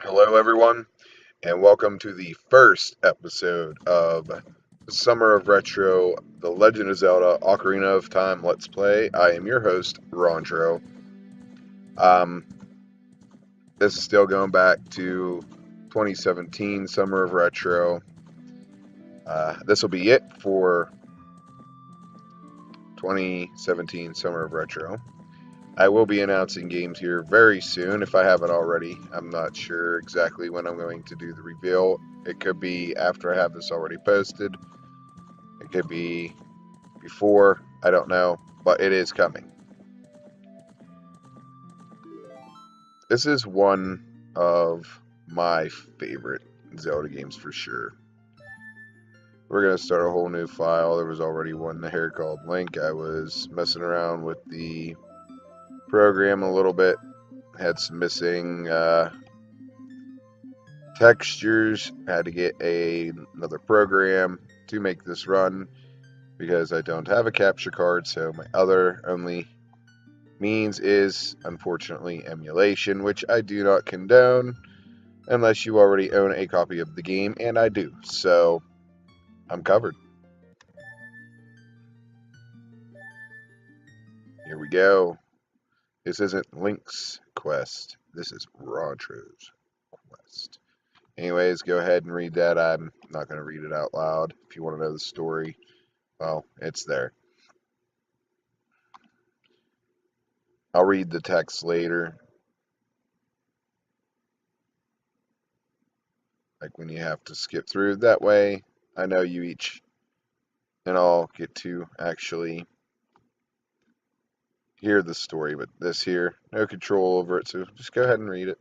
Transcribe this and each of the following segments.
Hello, everyone, and welcome to the first episode of Summer of Retro, The Legend of Zelda Ocarina of Time Let's Play. I am your host, Rontro. Um, this is still going back to 2017 Summer of Retro. This will be it for 2017 Summer of Retro. I will be announcing games here very soon if I haven't already. I'm not sure exactly when I'm going to do the reveal. It could be after I have this already posted. It could be before. I don't know. But it is coming. This is one of my favorite Zelda games for sure. We're going to start a whole new file. There was already one here called Link. I was messing around with the program a little bit. Had some missing textures. Had to get another program to make this run because I don't have a capture card, so my other only means is unfortunately emulation, which I do not condone unless you already own a copy of the game, and I do, so I'm covered. Here we go. This isn't Link's quest, this is Rontro's quest. Anyways, go ahead and read that. I'm not going to read it out loud. If you want to know the story, well, it's there. I'll read the text later. Like when you have to skip through. That way, I know you each and all get to actually hear the story. But this here, no control over it, so just go ahead and read it.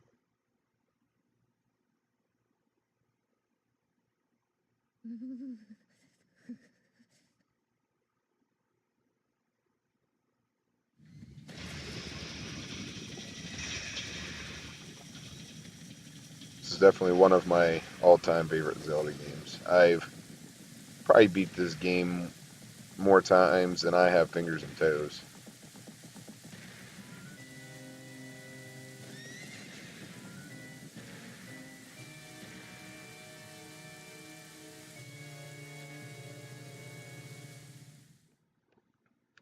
This is definitely one of my all-time favorite Zelda games. I've probably beat this game more times than I have fingers and toes.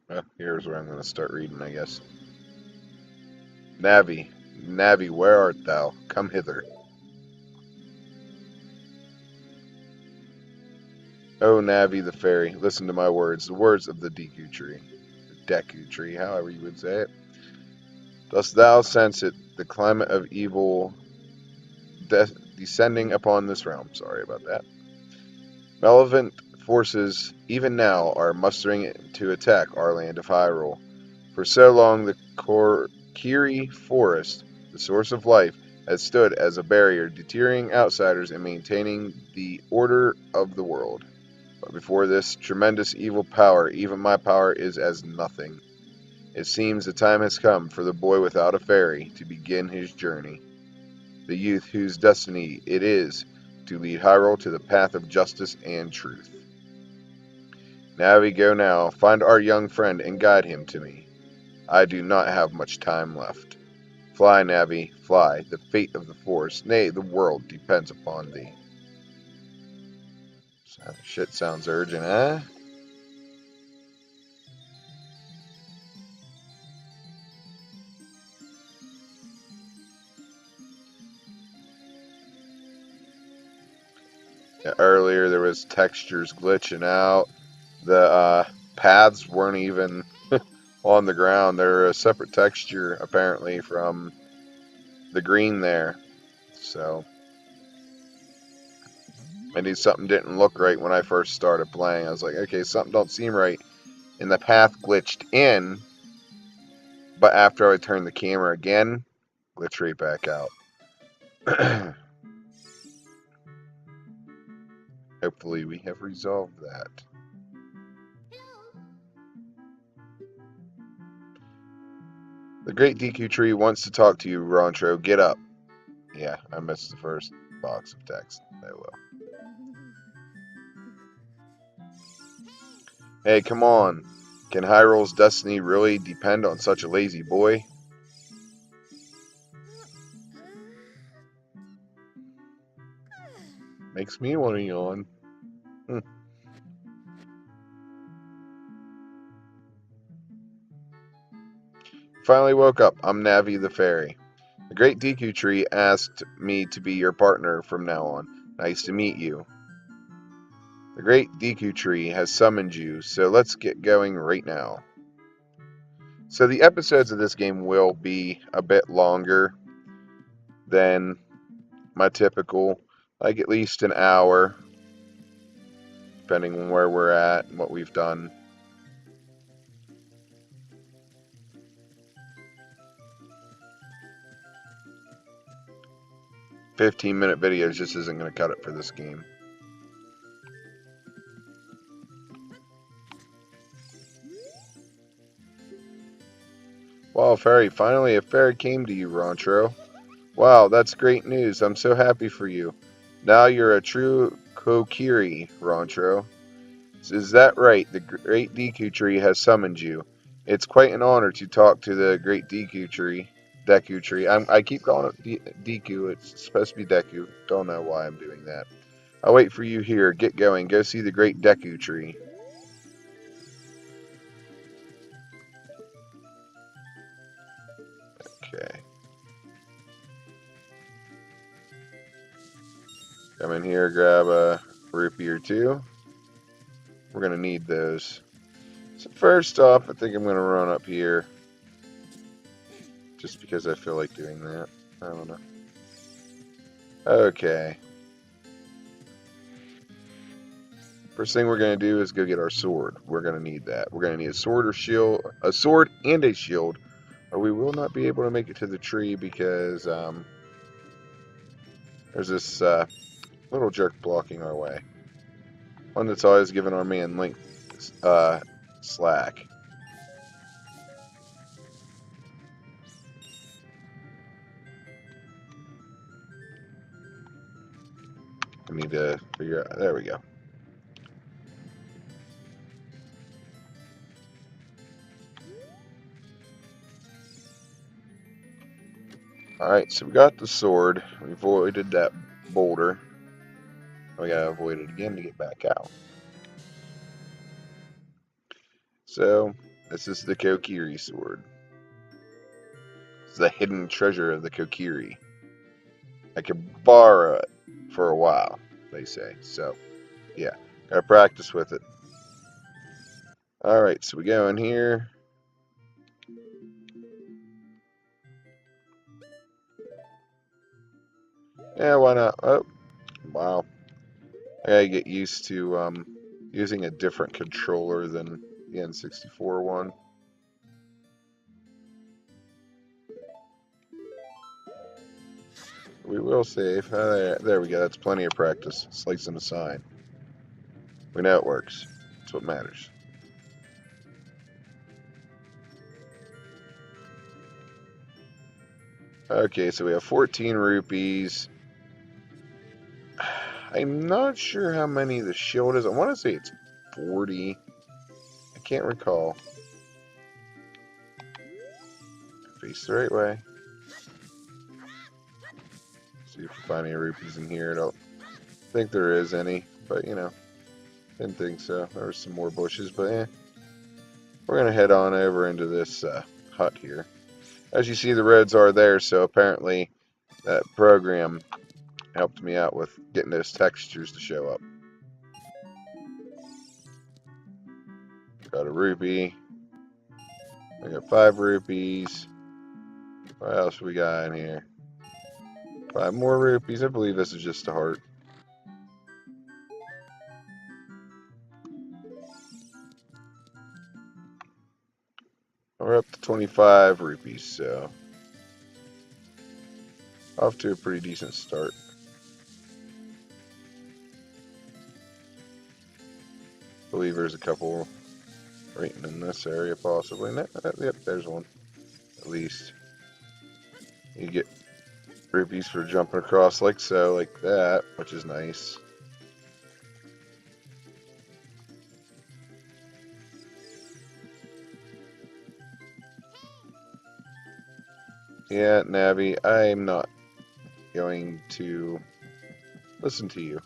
Well, here's where I'm going to start reading, I guess. Navi, Navi, where art thou? Come hither. O Navi the fairy, listen to my words, the words of the Deku Tree. The Deku Tree, however you would say it. Dost thou sense it, the climate of evil descending upon this realm? Sorry about that. Malevolent forces, even now, are mustering to attack our land of Hyrule. For so long, the Kiri Forest, the source of life, has stood as a barrier, deterring outsiders and maintaining the order of the world. But before this tremendous evil power, even my power is as nothing. It seems the time has come for the boy without a fairy to begin his journey. The youth whose destiny it is to lead Hyrule to the path of justice and truth. Navi, go now, find our young friend and guide him to me. I do not have much time left. Fly, Navi, fly. The fate of the forest, nay, the world, depends upon thee. Shit sounds urgent, eh? Yeah, earlier there was textures glitching out. The paths weren't even on the ground. They're a separate texture, apparently, from the green there. So, maybe something didn't look right when I first started playing. I was like, okay, something don't seem right. And the path glitched in, but after I turned the camera again, glitched right back out. Hopefully we have resolved that. The Great Deku Tree wants to talk to you, Rontro. Get up. Yeah, I missed the first box of text. Oh well. Hey, come on. Can Hyrule's destiny really depend on such a lazy boy? Makes me want to yawn. Finally woke up. I'm Navi the fairy. The Great Deku Tree asked me to be your partner from now on. Nice to meet you. The Great Deku Tree has summoned you, so let's get going right now. So the episodes of this game will be a bit longer than my typical, like at least an hour, depending on where we're at and what we've done. "15-minute videos just isn't going to cut it for this game. Wow, fairy, finally a fairy came to you, Rontro. Wow, that's great news. I'm so happy for you. Now you're a true Kokiri, Rontro. Is that right? The Great Deku Tree has summoned you. It's quite an honor to talk to the Great Deku Tree. Deku Tree. I keep calling it Deku. It's supposed to be Deku. Don't know why I'm doing that. I'll wait for you here. Get going. Go see the Great Deku Tree. Okay. Come in here, grab a rupee or two. We're going to need those. So first off, I think I'm going to run up here. Just because I feel like doing that. I don't know. Okay. First thing we're going to do is go get our sword. We're going to need that. We're going to need a sword or shield, a sword and a shield, or we will not be able to make it to the tree because there's this little jerk blocking our way. One that's always giving our man Link slack. I need to figure out. There we go. Alright, so we got the sword. We avoided that boulder. We gotta avoid it again to get back out. So, this is the Kokiri sword. It's the hidden treasure of the Kokiri. I could borrow it for a while, they say. So, yeah, gotta practice with it. Alright, so we go in here. Yeah, why not? Oh, wow. I gotta get used to using a different controller than the N64 one. We will save. There we go. That's plenty of practice. Slicing a sign. We know it works. That's what matters. Okay, so we have 14 rupees. I'm not sure how many the shield is. I want to say it's 40. I can't recall. Face the right way. See if we find any rupees in here. I don't think there is any, but you know, didn't think so. There were some more bushes, but yeah. We're gonna head on over into this hut here. As you see, the roads are there, so apparently that program helped me out with getting those textures to show up. Got a rupee. I got 5 rupees. What else we got in here? 5 more rupees. I believe this is just a heart. We're up to 25 rupees, so off to a pretty decent start. I believe there's a couple right in this area, possibly. Yep, there's one. At least you get rupees for jumping across like so, like that, which is nice. Yeah, Navi, I'm not going to listen to you.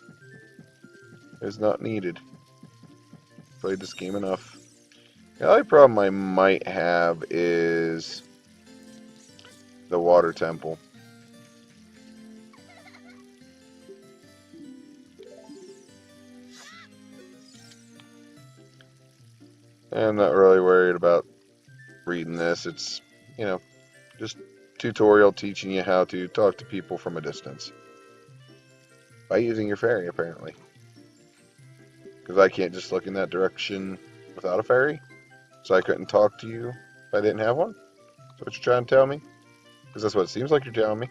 is not needed. Played this game enough. The only problem I might have is the water temple. I'm not really worried about reading this. It's, you know, just tutorial teaching you how to talk to people from a distance. By using your fairy, apparently. Because I can't just look in that direction without a fairy. So I couldn't talk to you if I didn't have one. Is that what you're trying to tell me? Because that's what it seems like you're telling me.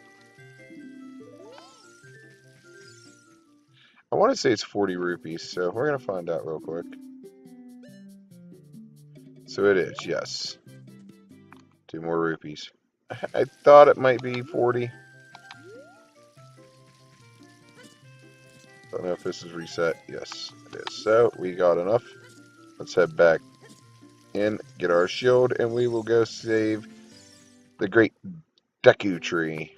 I want to say it's 40 rupees, so we're going to find out real quick. So it is, yes. 2 more rupees. I thought it might be 40. Don't know if this is reset. Yes, it is. So we got enough. Let's head back in, get our shield, and we will go save the Great Deku Tree.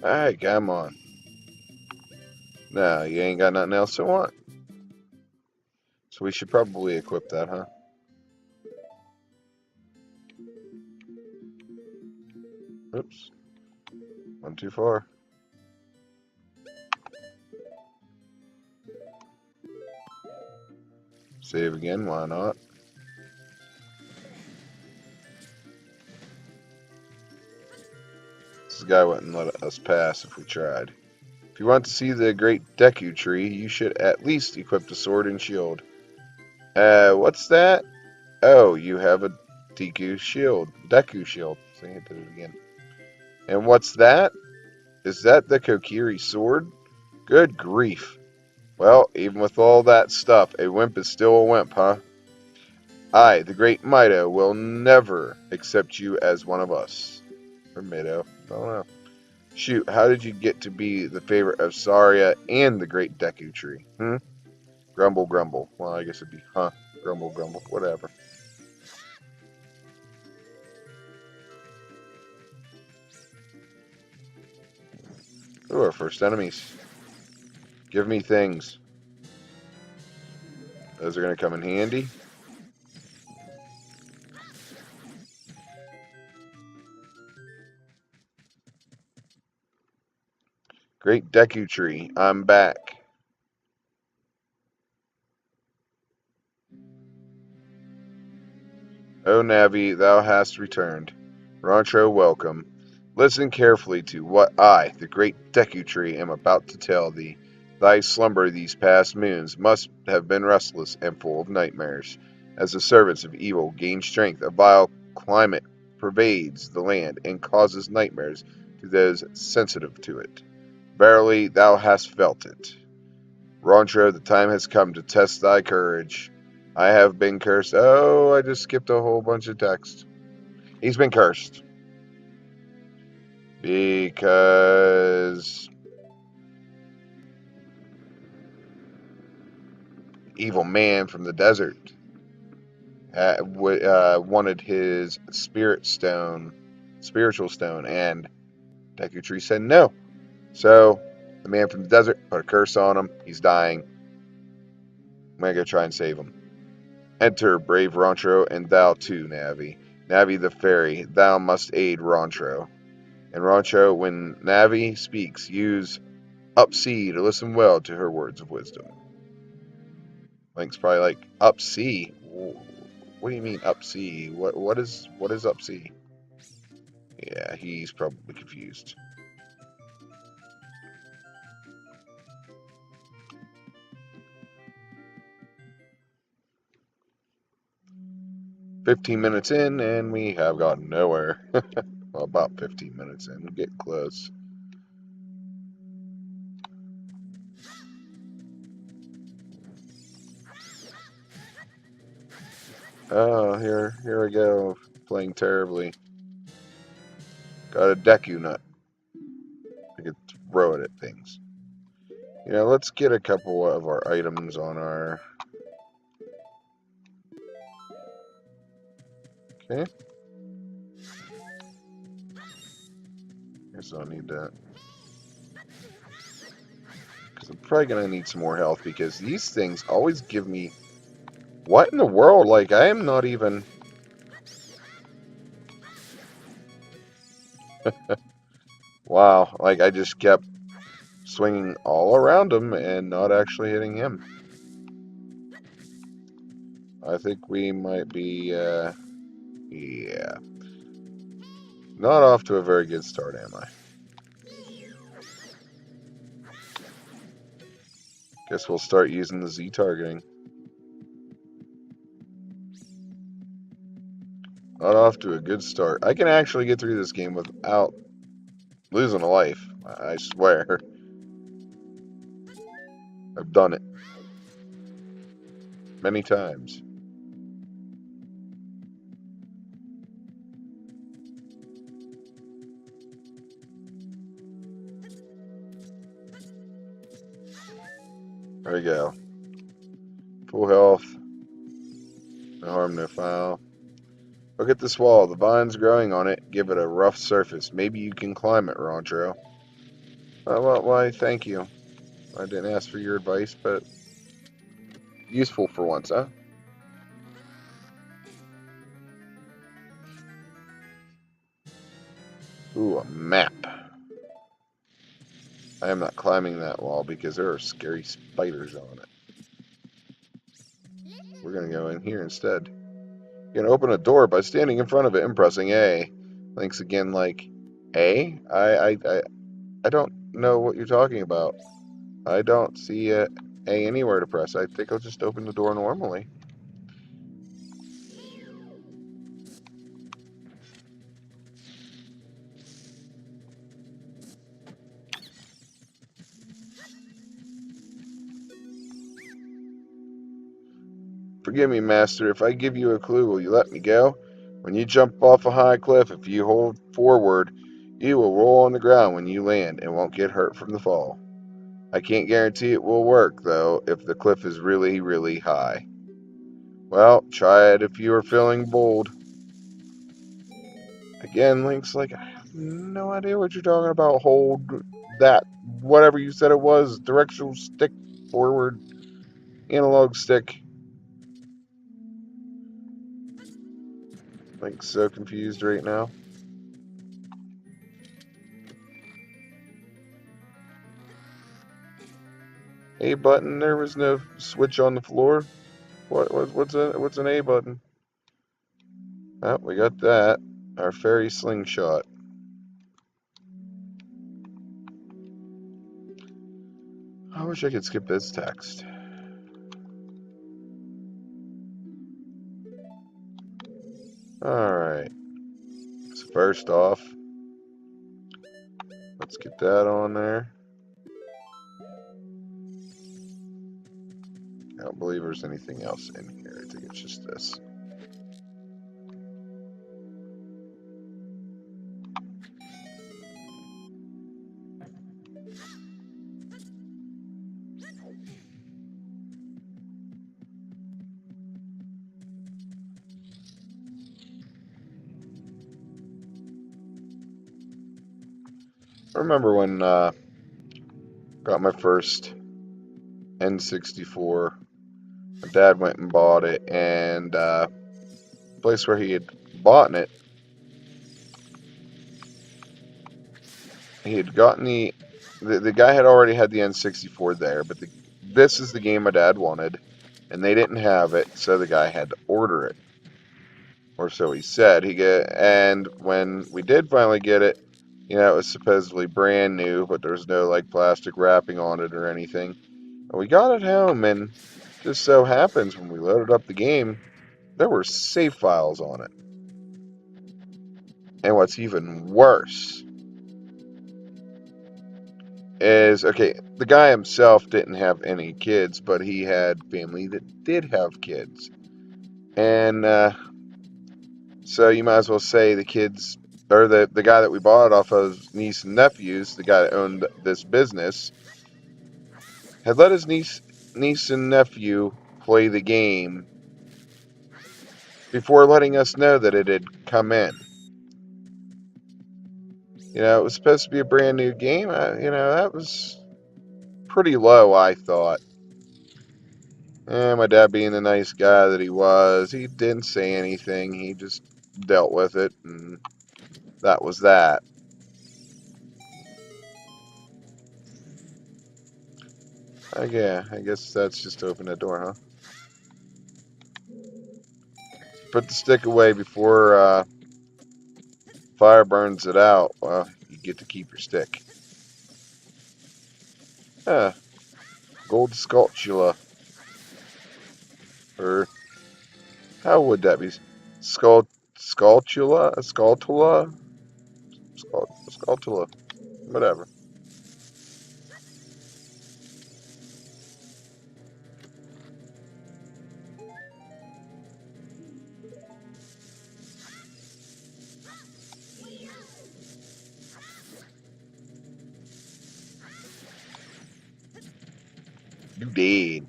Alright, come on. No, you ain't got nothing else to want. So we should probably equip that, huh? Oops. Went too far. Save again, why not? This guy wouldn't let us pass if we tried. If you want to see the Great Deku Tree, you should at least equip the sword and shield. What's that? Oh, you have a Deku shield. Deku shield. See, I did it again. And what's that? Is that the Kokiri sword? Good grief. Well, even with all that stuff, a wimp is still a wimp, huh? I, the great Mido, will never accept you as one of us. Or Mido. I don't know. Shoot, how did you get to be the favorite of Saria and the Great Deku Tree? Grumble, grumble. Well, I guess it'd be, grumble, grumble. Whatever. Ooh, our first enemies. Give me things. Those are going to come in handy. Great Deku Tree, I'm back. O Navi, thou hast returned. Rontro, welcome. Listen carefully to what I, the great Deku Tree, am about to tell thee. Thy slumber these past moons must have been restless and full of nightmares. As the servants of evil gain strength, a vile climate pervades the land and causes nightmares to those sensitive to it. Verily, thou hast felt it. Rontro, the time has come to test thy courage. I have been cursed. Oh, I just skipped a whole bunch of text. He's been cursed. Because evil man from the desert wanted his spiritual stone, and Deku Tree said no. So the man from the desert put a curse on him. He's dying. I'm gonna go try and save him. Enter, brave Rontro, and thou too, Navi. Navi the fairy, thou must aid Rontro. And Rontro, when Navi speaks, use up C to listen well to her words of wisdom. Link's probably like, up C? What do you mean up C? What is up C? Yeah, he's probably confused. "15 minutes in, and we have gotten nowhere." Well, about 15 minutes in. We get close. Oh, here I go, playing terribly. Got a Deku nut. I could throw it at things. You know, let's get a couple of our items on our... Okay. Guess I'll need that. Because I'm probably going to need some more health, because these things always give me... What in the world? Like, I am not even... Wow. Like, I just kept swinging all around him and not actually hitting him. I think we might be, yeah. Not off to a very good start, am I? Guess we'll start using the Z targeting. Not off to a good start. I can actually get through this game without losing a life. I swear. I've done it many times. There we go. Full health. No harm, no foul. Look at this wall. The vines growing on it give it a rough surface. Maybe you can climb it, Rontro. Well, why, thank you. I didn't ask for your advice, but useful for once, huh? Ooh, a map. I am not climbing that wall because there are scary spiders on it. We're going to go in here instead. You can open a door by standing in front of it and pressing A. Thanks again, like, A? I don't know what you're talking about. I don't see A anywhere to press. I think I'll just open the door normally. Forgive me, Master. If I give you a clue, will you let me go? When you jump off a high cliff, if you hold forward, you will roll on the ground when you land and won't get hurt from the fall. I can't guarantee it will work, though, if the cliff is really, really high. Well, try it if you are feeling bold. Again, Link's like, I have no idea what you're talking about. Hold that, whatever you said it was, directional stick forward, analog stick. Link's so confused right now. A button, there was no switch on the floor. What's an A button? Oh, we got that. Our fairy slingshot. I wish I could skip this text. Alright. So first off, let's get that on there. I don't believe there's anything else in here. I think it's just this. I remember when got my first N64. My dad went and bought it, and the place where he had bought it, he had gotten the guy had already had the N64 there, but this is the game my dad wanted, and they didn't have it, so the guy had to order it, or so he said. And when we did finally get it, you know, it was supposedly brand new, but there's no like plastic wrapping on it or anything. And we got it home, and just so happens when we loaded up the game, there were save files on it. And what's even worse is, okay, the guy himself didn't have any kids, but he had family that did have kids. And so you might as well say the kids, or the guy that we bought it off of, niece and nephews, the guy that owned this business, had let his niece and nephew play the game before letting us know that it had come in. You know, it was supposed to be a brand new game. You know, that was pretty low, I thought. And my dad, being the nice guy that he was, he didn't say anything. He just dealt with it, and that was that. Yeah, I guess that's just to open the door, huh? Put the stick away before fire burns it out. Well, you get to keep your stick. Huh. Gold sculptula. Or how would that be? Sculptula? Sculptula? Sculptula. Whatever. You dead.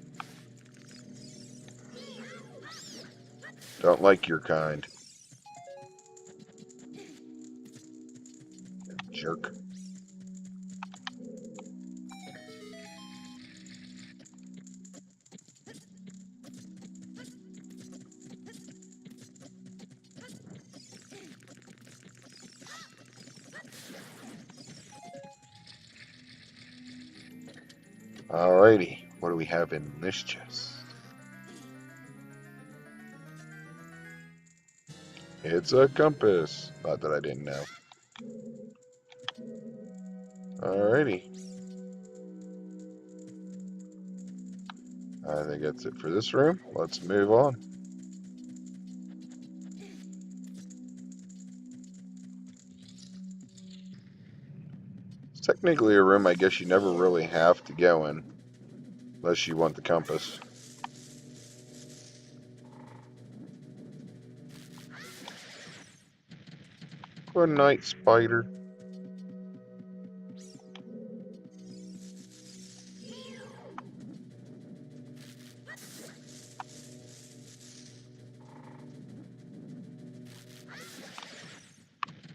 Don't like your kind. Jerk. Alrighty. What do we have in this chest? It's a compass. Not that I didn't know. Alrighty. I think that's it for this room. Let's move on. It's technically a room I guess you never really have to go in. Unless you want the compass. Good night, spider.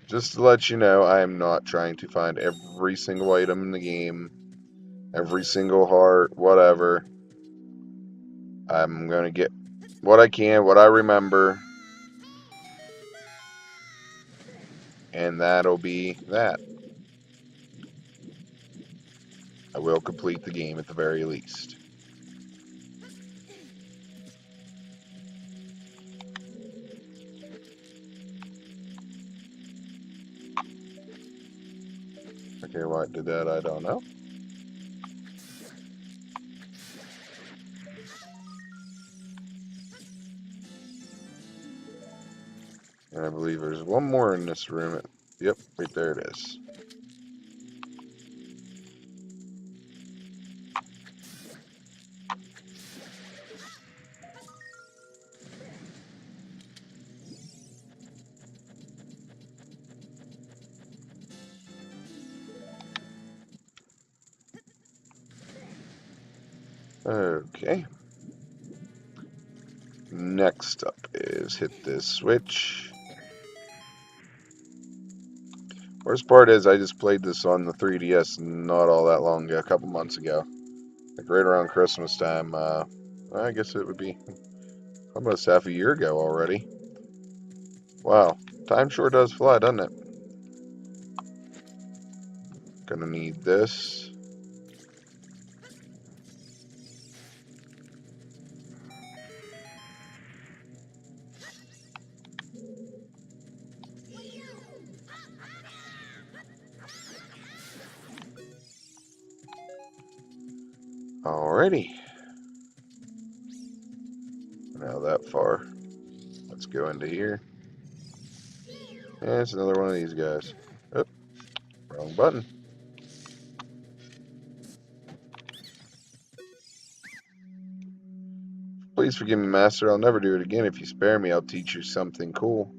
Just to let you know, I am not trying to find every single item in the game. Every single heart, whatever. I'm going to get what I can, what I remember. And that'll be that. I will complete the game at the very least. Okay, why it did that, I don't know. And I believe there's one more in this room. Yep, right there it is. Okay. Next up is hit this switch. Worst part is I just played this on the 3DS not all that long ago, a couple months ago. Like right around Christmas time. I guess it would be almost half a year ago already. Wow. Time sure does fly, doesn't it? Gonna need this. Alrighty. Now that far. Let's go into here. And it's another one of these guys. Oh, wrong button. Please forgive me, Master. I'll never do it again. If you spare me, I'll teach you something cool.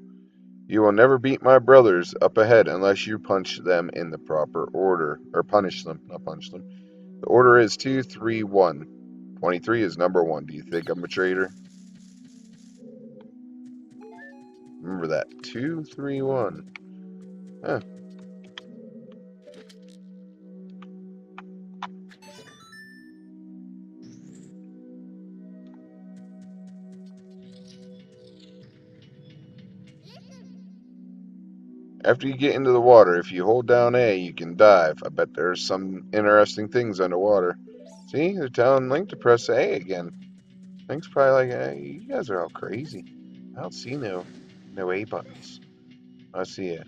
You will never beat my brothers up ahead unless you punch them in the proper order. Or punish them, not punch them. The order is 231. 23 is number 1. Do you think I'm a traitor? Remember that. 231. Huh. After you get into the water, if you hold down A, you can dive. I bet there's some interesting things underwater. See, they're telling Link to press A again. Link's probably like, hey, you guys are all crazy. I don't see no A buttons. I see a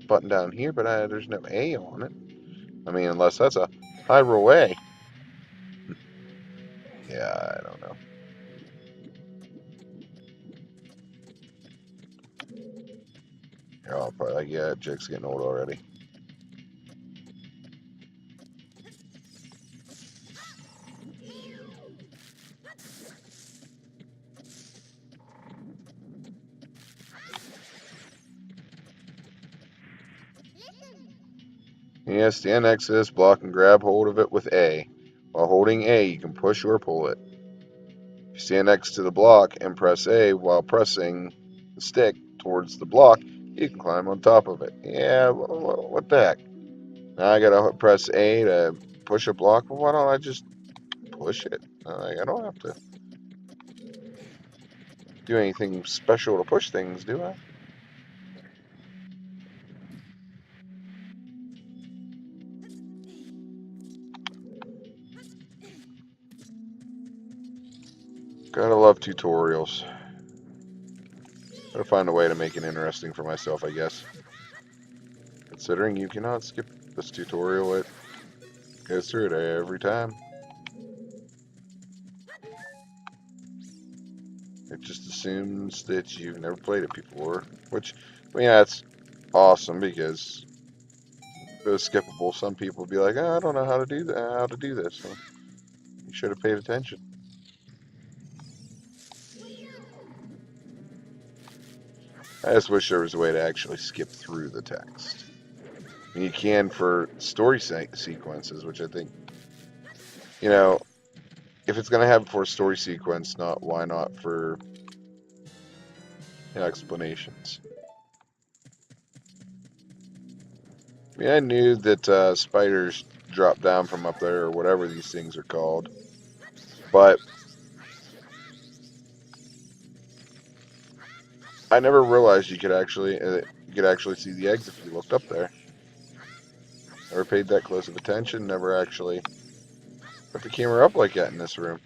button down here, but there's no A on it. I mean, unless that's a Hyrule A. Yeah, I don't know. You're all probably like, yeah, Jake's getting old already. Yes, stand next to this block and grab hold of it with A. While holding A, you can push or pull it. If you stand next to the block and press A while pressing the stick towards the block, you can climb on top of it. Yeah, what the heck? Now I gotta press A to push a block. Well, why don't I just push it? I don't have to do anything special to push things, do I? Gotta love tutorials. Gotta find a way to make it interesting for myself, I guess. Considering you cannot skip this tutorial, it goes through it every time. It just assumes that you've never played it before, which, I mean, that's awesome because if it was skippable, some people would be like, oh, I don't know how to do that, how to do this. Well, you should have paid attention. I just wish there was a way to actually skip through the text. I mean, you can for story sequences, which I think, you know, if it's going to have it for a story sequence, why not for explanations? I mean, I knew that spiders drop down from up there or whatever these things are called, but I never realized you could actually see the eggs if you looked up there. Never paid that close of attention. Never actually put the camera up like that in this room.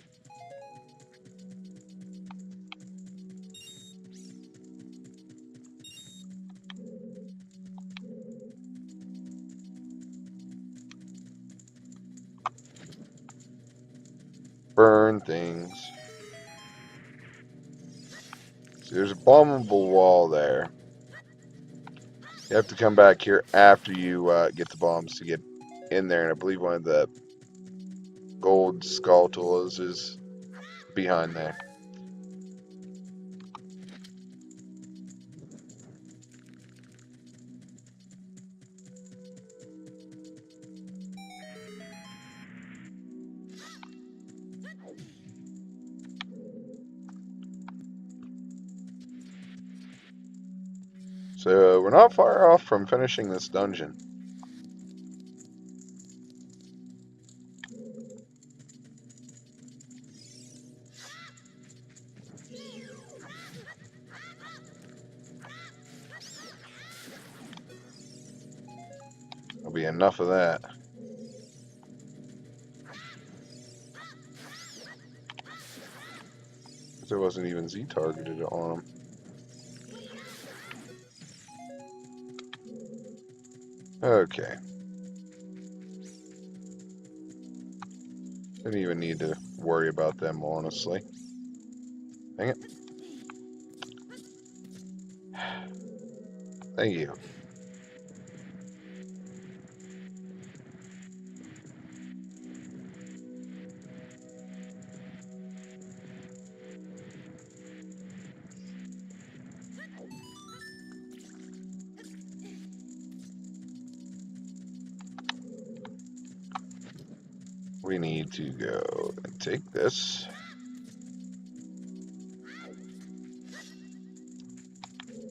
Burn things. See, there's a bombable wall there. You have to come back here after you get the bombs to get in there, and I believe one of the gold skull tools is behind there. So we're not far off from finishing this dungeon. There'll be enough of that. There wasn't even Z targeted on him. Okay. Didn't even need to worry about them, honestly. Dang it. Thank you. we need to go and take this.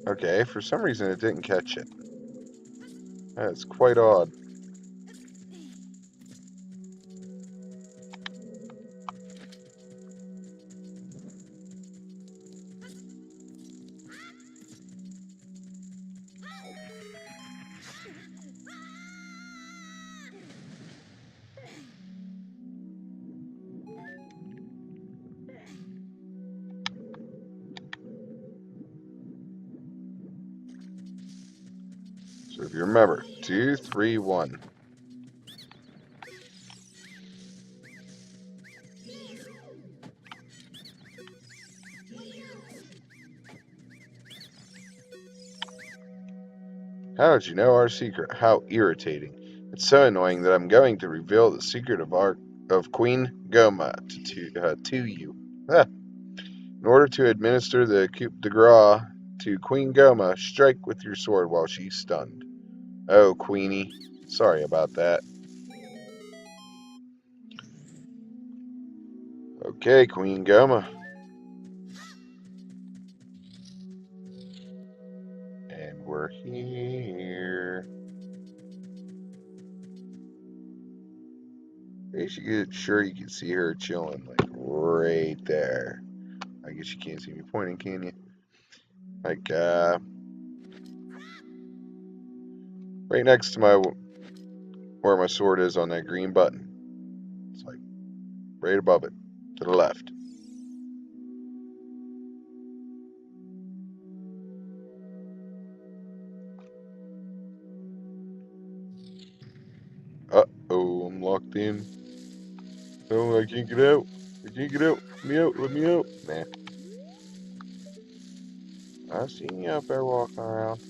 Okay, for some reason it didn't catch it. That's quite odd. So if you remember, 2, 3, 1. How did you know our secret? How irritating. It's so annoying that I'm going to reveal the secret of Queen Goma to you. Ah. In order to administer the coup de grace to Queen Goma, strike with your sword while she's stunned. Oh, Queenie. Sorry about that. Okay, Queen Goma. And we're here. You should get sure you can see her chilling, like right there. I guess you can't see me pointing, can you? Like, right next to where my sword is on that green button. It's like right above it, to the left. Uh-oh, I'm locked in. Oh, I can't get out. I can't get out. Let me out. Let me out. Nah. I seen you out there walking around.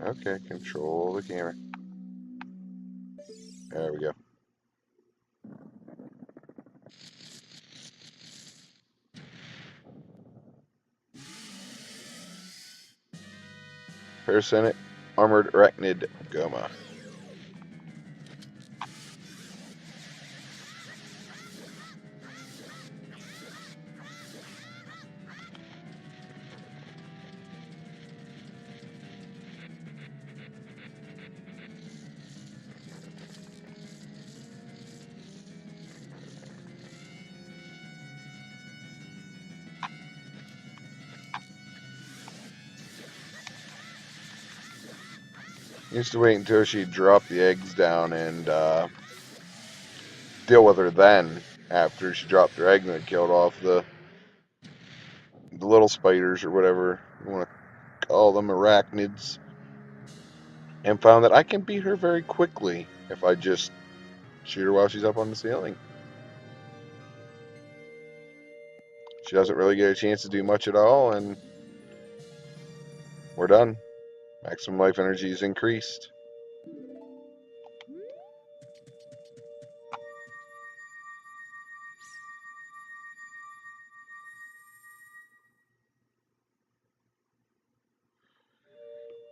Okay, control the camera. There we go. Parasenic Armored Arachnid Goma. Used to wait until she dropped the eggs down and deal with her then. After she dropped her egg and it killed off the little spiders or whatever you want to call them, arachnids. And found that I can beat her very quickly if I just shoot her while she's up on the ceiling. She doesn't really get a chance to do much at all, and we're done. Maximum life energy is increased.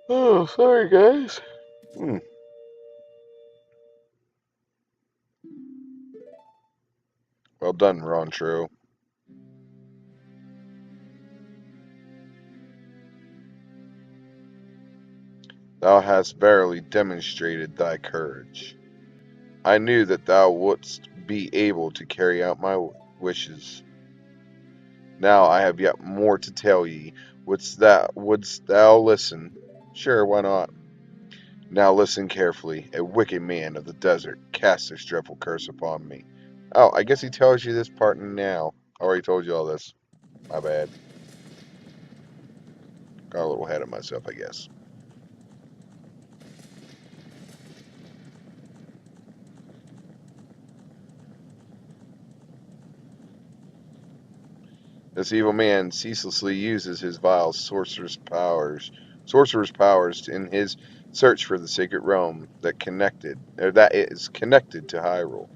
Oh, sorry guys. Well done, Rontro. Thou hast verily demonstrated thy courage. I knew that thou wouldst be able to carry out my wishes. Now I have yet more to tell ye. Wouldst thou listen? Sure, why not? Now listen carefully. A wicked man of the desert cast this dreadful curse upon me. Oh, I guess he tells you this part now. I already told you all this. My bad. Got a little ahead of myself, I guess. This evil man ceaselessly uses his vile sorcerer's powers in his search for the sacred realm that is connected to Hyrule.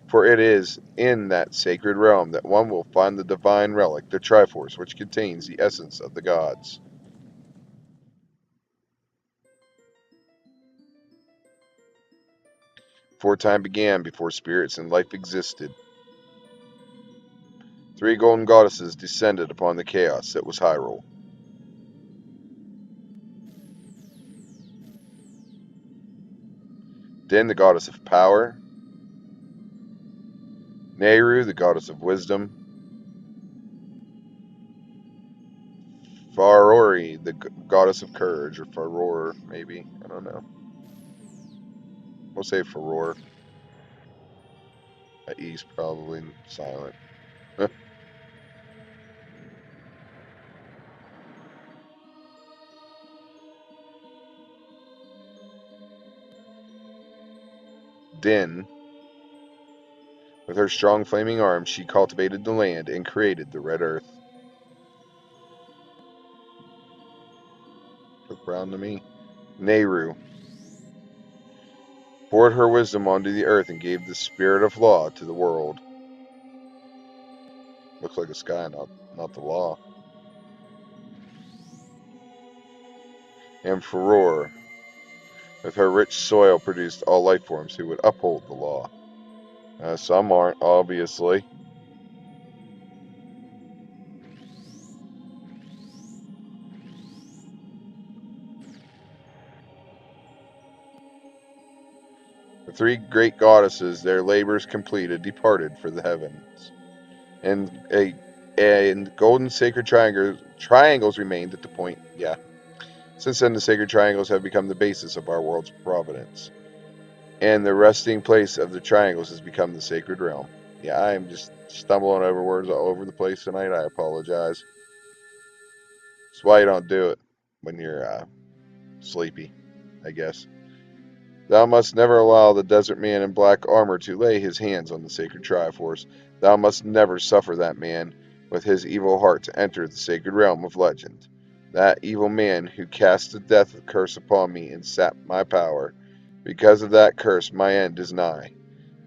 For it is in that sacred realm that one will find the divine relic, the Triforce, which contains the essence of the gods. Before time began, before spirits and life existed, 3 golden goddesses descended upon the chaos that was Hyrule. Din, the goddess of power, Nehru, the goddess of wisdom, Farori, the goddess of courage, or Faror, maybe. I don't know. We'll say Faror. That E's probably silent. Din, with her strong flaming arms, she cultivated the land and created the red earth. Look brown to me. Nehru poured her wisdom onto the earth and gave the spirit of law to the world. Looks like a sky, not the law. And Faror, with her rich soil, produced all life forms who would uphold the law. Some aren't, obviously. The 3 great goddesses, their labors completed, departed for the heavens. And golden sacred triangles remained at the point. Yeah. Since then, the sacred triangles have become the basis of our world's providence. And the resting place of the triangles has become the sacred realm. Yeah, I'm just stumbling over words all over the place tonight. I apologize. That's why you don't do it when you're sleepy, I guess. Thou must never allow the desert man in black armor to lay his hands on the sacred Triforce. Thou must never suffer that man with his evil heart to enter the sacred realm of legend. That evil man who cast the death curse upon me and sapped my power. Because of that curse, my end is nigh.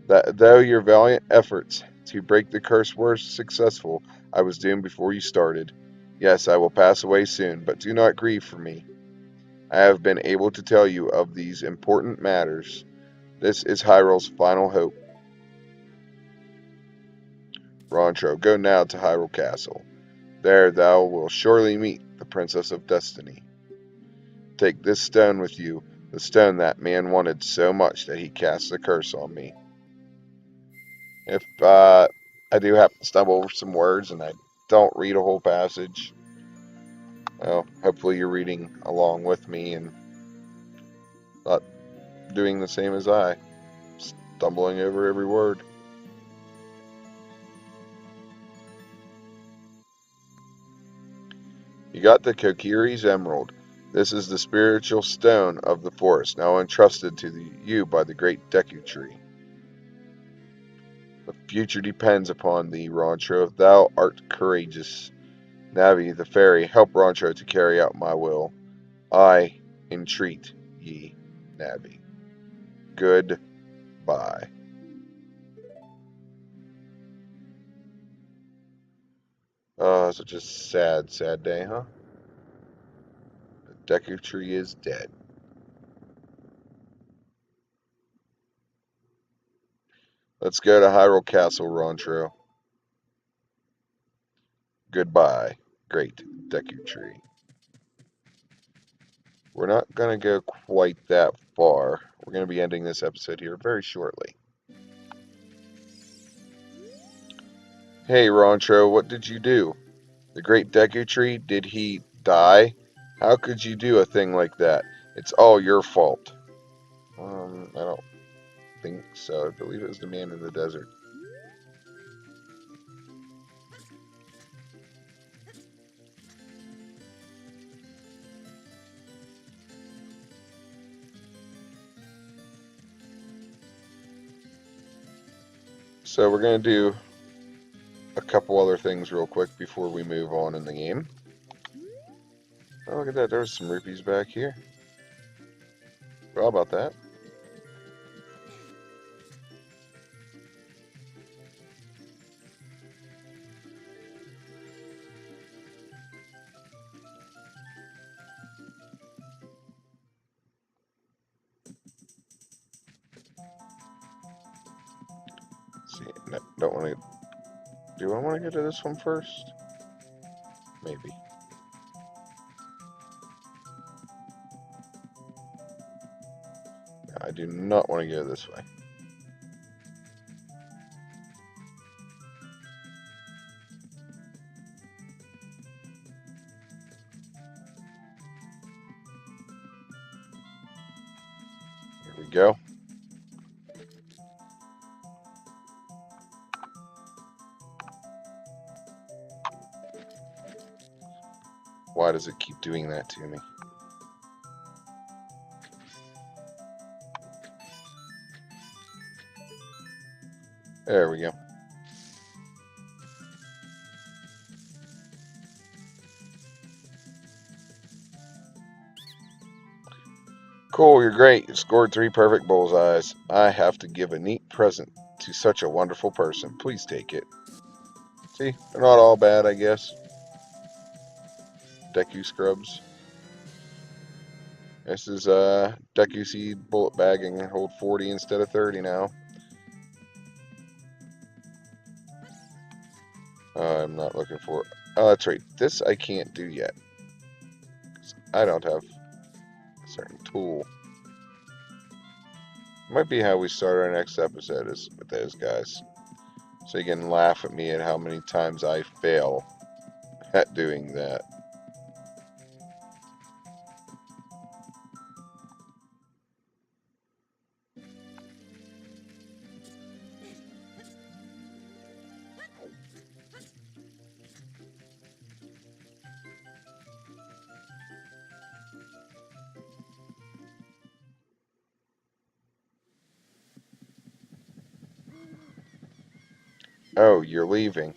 That though your valiant efforts to break the curse were successful, I was doomed before you started. Yes, I will pass away soon, but do not grieve for me. I have been able to tell you of these important matters. This is Hyrule's final hope. Rontro, go now to Hyrule Castle. There thou wilt surely meet the Princess of Destiny. Take this stone with you, the stone that man wanted so much that he cast a curse on me. If I do happen to stumble over some words and I don't read a whole passage, well, hopefully you're reading along with me and not doing the same as I, stumbling over every word. You got the Kokiri's Emerald. This is the spiritual stone of the forest, now entrusted to you by the Great Deku Tree. The future depends upon thee, Rontro. Thou art courageous. Navi, the fairy, help Rontro to carry out my will. I entreat ye, Navi. Goodbye. Such a sad, sad day, huh? The Deku Tree is dead. Let's go to Hyrule Castle, Rontro. Goodbye, Great Deku Tree. We're not going to go quite that far. We're going to be ending this episode here very shortly. Hey, Rontro, what did you do? The Great Deku Tree, did he die? How could you do a thing like that? It's all your fault. I don't think so. I believe it was the man in the desert. So we're going to do a couple other things real quick before we move on in the game. Oh, look at that. There's some rupees back here. How about that? See, no, don't want to. Do I want to go to this one first? Maybe. No, I do not want to go this way. Here we go. Why does it keep doing that to me? There we go. Cool, you're great. You scored 3 perfect bullseyes. I have to give a neat present to such a wonderful person. Please take it. See, they're not all bad, I guess. Deku scrubs. This is Deku seed bullet bag and can hold 40 instead of 30 now. I'm not looking for. Oh, that's right. This I can't do yet. I don't have a certain tool. Might be how we start our next episode is with those guys. So you can laugh at me at how many times I fail at doing that. Oh, you're leaving.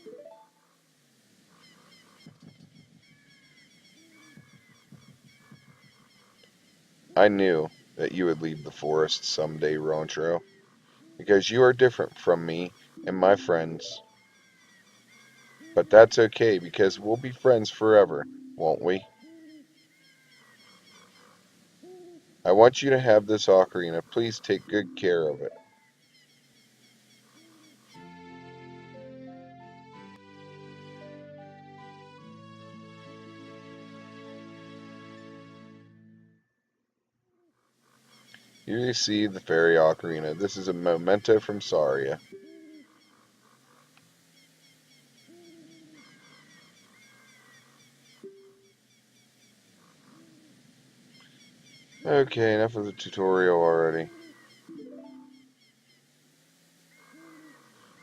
I knew that you would leave the forest someday, Rontro, because you are different from me and my friends. But that's okay, because we'll be friends forever, won't we? I want you to have this ocarina. Please take good care of it. Here you see the fairy ocarina. This is a memento from Saria. Okay, enough of the tutorial already.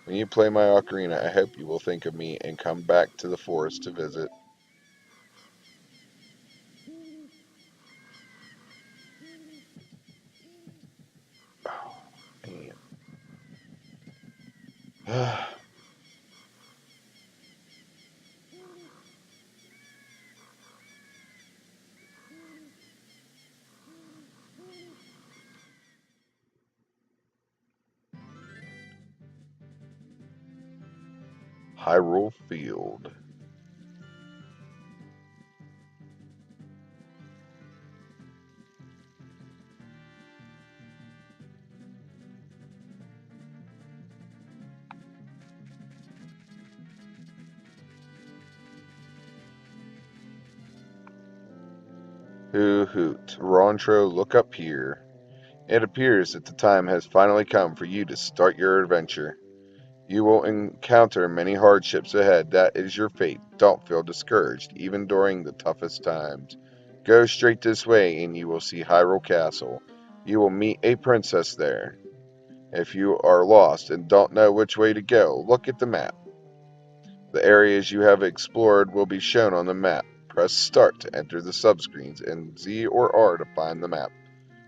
When you play my ocarina, I hope you will think of me and come back to the forest to visit. Oh, man. Hyrule Field. Hoo hoot. Rontro, look up here. It appears that the time has finally come for you to start your adventure. You will encounter many hardships ahead. That is your fate. Don't feel discouraged, even during the toughest times. Go straight this way and you will see Hyrule Castle. You will meet a princess there. If you are lost and don't know which way to go, look at the map. The areas you have explored will be shown on the map. Press Start to enter the subscreens and Z or R to find the map.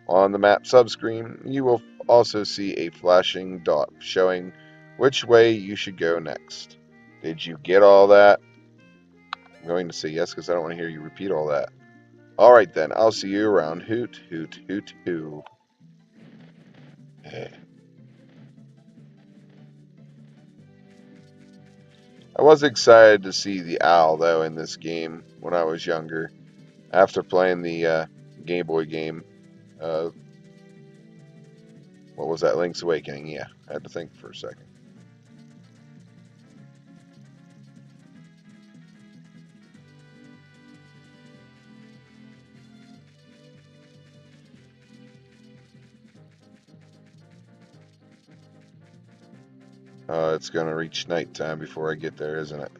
On the map subscreen, you will also see a flashing dot showing which way you should go next. Did you get all that? I'm going to say yes because I don't want to hear you repeat all that. Alright then, I'll see you around. Hoot, hoot, hoot, hoo. I was excited to see the owl, though, in this game when I was younger. After playing the Game Boy game. What was that? Link's Awakening. Yeah, I had to think for a second. It's going to reach nighttime before I get there, isn't it?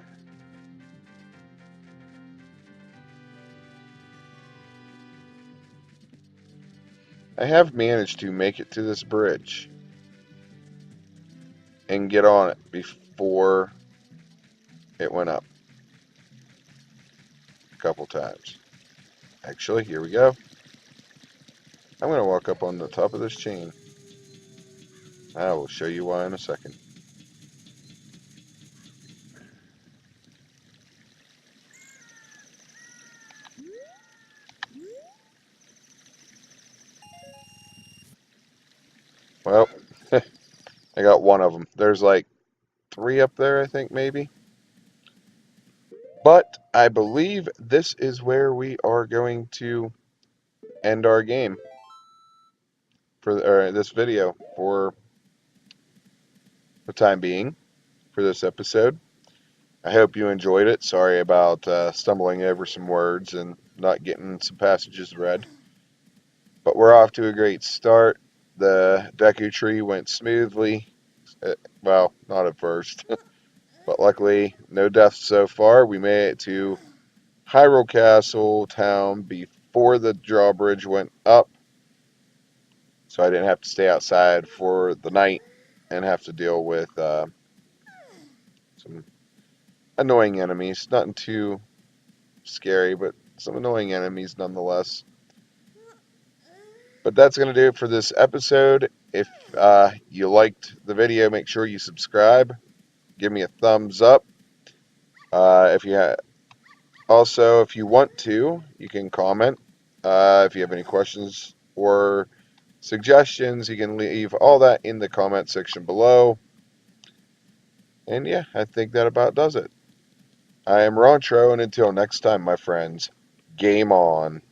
I have managed to make it to this bridge and get on it before it went up a couple times. Actually, here we go. I'm going to walk up on the top of this chain. I will show you why in a second. Well, I got one of them. There's like 3 up there, I think, maybe. But I believe this is where we are going to end our game for this video for the time being for this episode. I hope you enjoyed it. Sorry about stumbling over some words and not getting some passages read. But we're off to a great start. The Deku Tree went smoothly. Well, not at first. But luckily, no deaths so far. We made it to Hyrule Castle town before the drawbridge went up. So I didn't have to stay outside for the night and have to deal with some annoying enemies. Nothing too scary, but some annoying enemies nonetheless. But that's going to do it for this episode. If you liked the video, make sure you subscribe. Give me a thumbs up. If you also, if you want to, you can comment. If you have any questions or suggestions, you can leave all that in the comment section below. And yeah, I think that about does it. I am Rontro, and until next time, my friends, game on.